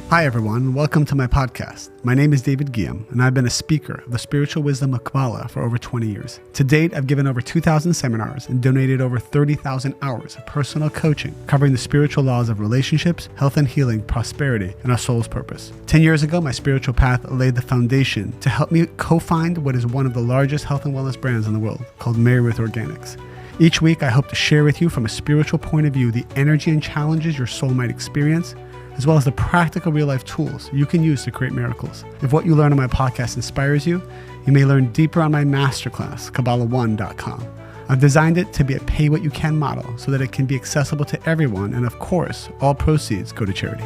Hi everyone, welcome to my podcast. My name is David Guillaume, and I've been a speaker of the spiritual wisdom of Kabbalah for over 20 years. To date, I've given over 2,000 seminars and donated over 30,000 hours of personal coaching covering the spiritual laws of relationships, health and healing, prosperity, and our soul's purpose. 10 years ago, my spiritual path laid the foundation to help me co-find what is one of the largest health and wellness brands in the world, called Married with Organics. Each week, I hope to share with you from a spiritual point of view the energy and challenges your soul might experience, as well as the practical real-life tools you can use to create miracles. If what you learn on my podcast inspires you, you may learn deeper on my masterclass, Kabbalah1.com. I've designed it to be a pay-what-you-can model so that it can be accessible to everyone, and of course, all proceeds go to charity.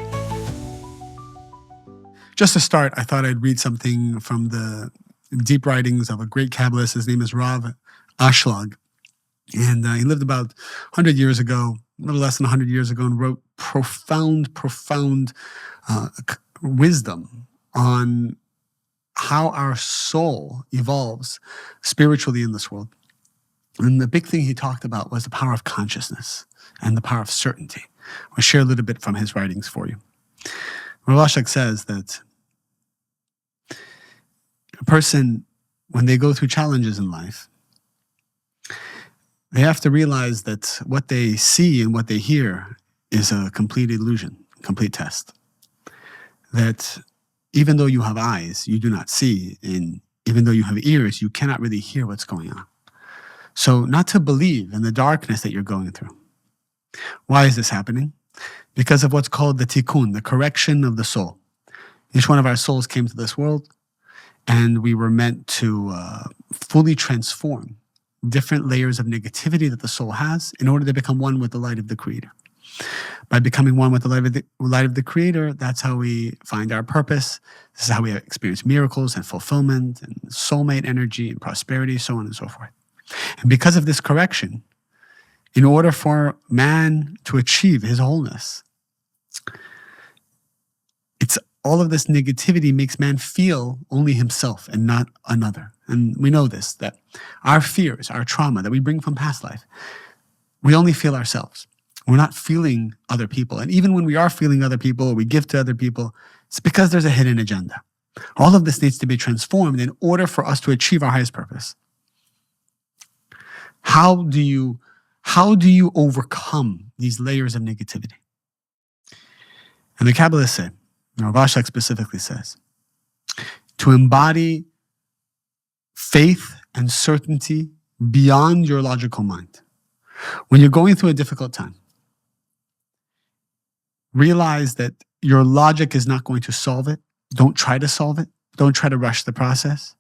Just to start, I thought I'd read something from the deep writings of a great Kabbalist. His name is Rav Ashlag, and he lived about 100 years ago, a little less than 100 years ago, and wrote profound wisdom on how our soul evolves spiritually in this world. And the big thing he talked about was the power of consciousness and the power of certainty. I'll share a little bit from his writings for you. Rav Ashlag says that a person, when they go through challenges in life, they have to realize that what they see and what they hear is a complete illusion, complete test. That even though you have eyes, you do not see, and even though you have ears, you cannot really hear what's going on. So not to believe in the darkness that you're going through. Why is this happening? Because of what's called the tikkun, the correction of the soul. Each one of our souls came to this world, and we were meant to fully transform different layers of negativity that the soul has in order to become one with the light of the Creator. By becoming one with the light of the Creator, that's how we find our purpose. This is how we experience miracles and fulfillment and soulmate energy and prosperity, so on and so forth. And because of this correction, in order for man to achieve his wholeness, it's all of this negativity makes man feel only himself and not another. And we know this, that our fears, our trauma that we bring from past life, we only feel ourselves. We're not feeling other people. And even when we are feeling other people or we give to other people, it's because there's a hidden agenda. All of this needs to be transformed in order for us to achieve our highest purpose. How do you overcome these layers of negativity? And the Kabbalists say, Rav Ashlag specifically says, to embody faith and certainty beyond your logical mind. When you're going through a difficult time, realize that your logic is not going to solve it. Don't try to solve it. Don't try to rush the process.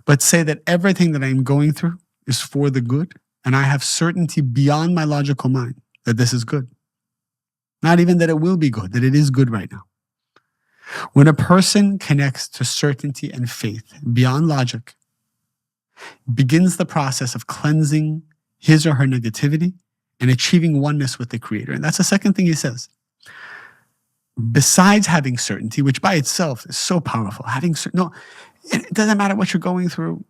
But say that everything that I'm going through is for the good, and I have certainty beyond my logical mind that this is good. Not even that it will be good, that it is good right now. When a person connects to certainty and faith beyond logic, begins the process of cleansing his or her negativity and achieving oneness with the Creator. And that's the second thing he says. Besides having certainty, which by itself is so powerful, it doesn't matter what you're going through,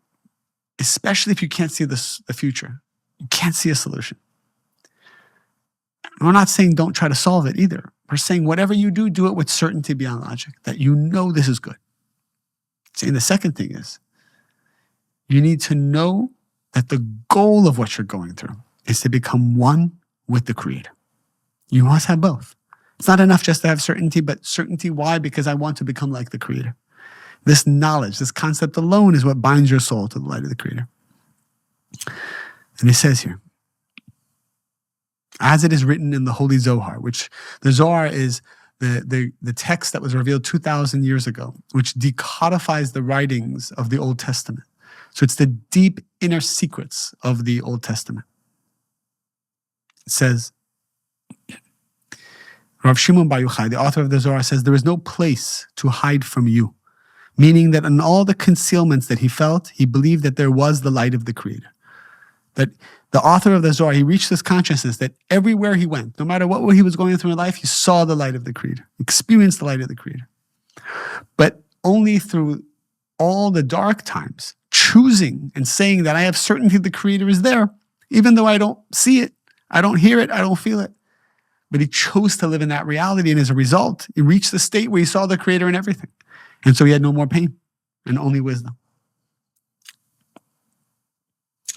especially if you can't see the future. You can't see a solution. We're not saying don't try to solve it either. We're saying whatever you do, do it with certainty beyond logic, that you know this is good. Saying the second thing is, you need to know that the goal of what you're going through is to become one with the Creator. You must have both. It's not enough just to have certainty, but certainty, why? Because I want to become like the Creator. This knowledge, this concept alone is what binds your soul to the light of the Creator. And it says here, as it is written in the Holy Zohar, which the Zohar is the text that was revealed 2,000 years ago, which decodifies the writings of the Old Testament. So it's the deep inner secrets of the Old Testament. It says, Rav Shimon Bar Yochai, the author of the Zohar, says, there is no place to hide from you, meaning that in all the concealments that he felt, he believed that there was the light of the Creator. That the author of the Zohar, he reached this consciousness that everywhere he went, no matter what he was going through in life, he saw the light of the Creator, experienced the light of the Creator. But only through all the dark times, choosing and saying that I have certainty the Creator is there, even though I don't see it, I don't hear it, I don't feel it. but he chose to live in that reality. And as a result, he reached the state where he saw the Creator in everything. And so he had no more pain and only wisdom.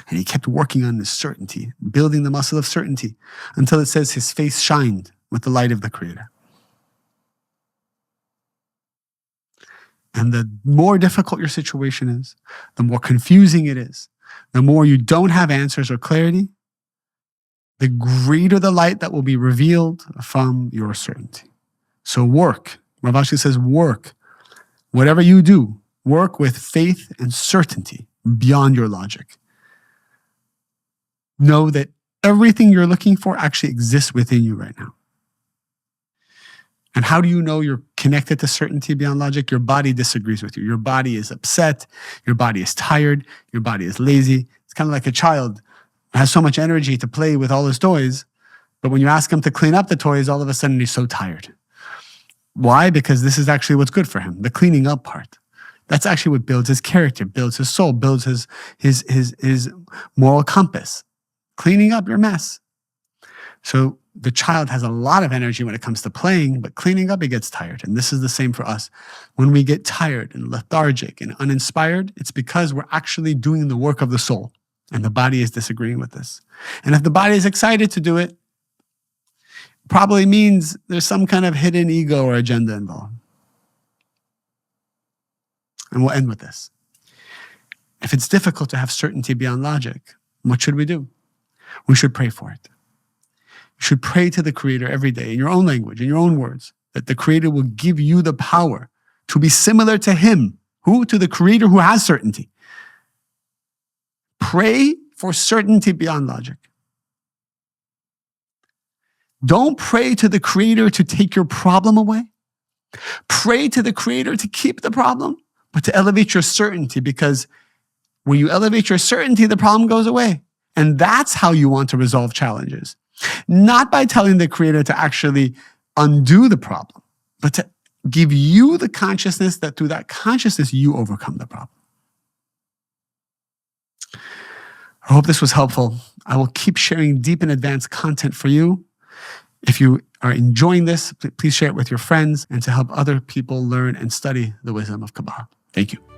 And he kept working on this certainty, building the muscle of certainty until it says his face shined with the light of the Creator. And the more difficult your situation is, the more confusing it is, the more you don't have answers or clarity, the greater the light that will be revealed from your certainty. So work. Rav Ashlag says work. Whatever you do, work with faith and certainty beyond your logic. Know that everything you're looking for actually exists within you right now. And how do you know you're connected to certainty beyond logic? Your body disagrees with you. Your body is upset. Your body is tired. Your body is lazy. It's kind of like a child who has so much energy to play with all his toys, but when you ask him to clean up the toys, all of a sudden he's so tired. Why? Because this is actually what's good for him, the cleaning up part. That's actually what builds his character, builds his soul, builds his moral compass. Cleaning up your mess. So the child has a lot of energy when it comes to playing, but cleaning up, he gets tired. And this is the same for us. When we get tired and lethargic and uninspired, it's because we're actually doing the work of the soul. And the body is disagreeing with this. And if the body is excited to do it, probably means there's some kind of hidden ego or agenda involved. And we'll end with this. If it's difficult to have certainty beyond logic, what should we do? We should pray for it. You should pray to the Creator every day in your own language, in your own words, that the Creator will give you the power to be similar to Him. Who? To the Creator who has certainty. Pray for certainty beyond logic. Don't pray to the Creator to take your problem away. Pray to the Creator to keep the problem, but to elevate your certainty, because when you elevate your certainty, the problem goes away. And that's how you want to resolve challenges. Not by telling the Creator to actually undo the problem, but to give you the consciousness that through that consciousness, you overcome the problem. I hope this was helpful. I will keep sharing deep and advanced content for you. If you are enjoying this, please share it with your friends and to help other people learn and study the wisdom of Kabbalah. Thank you.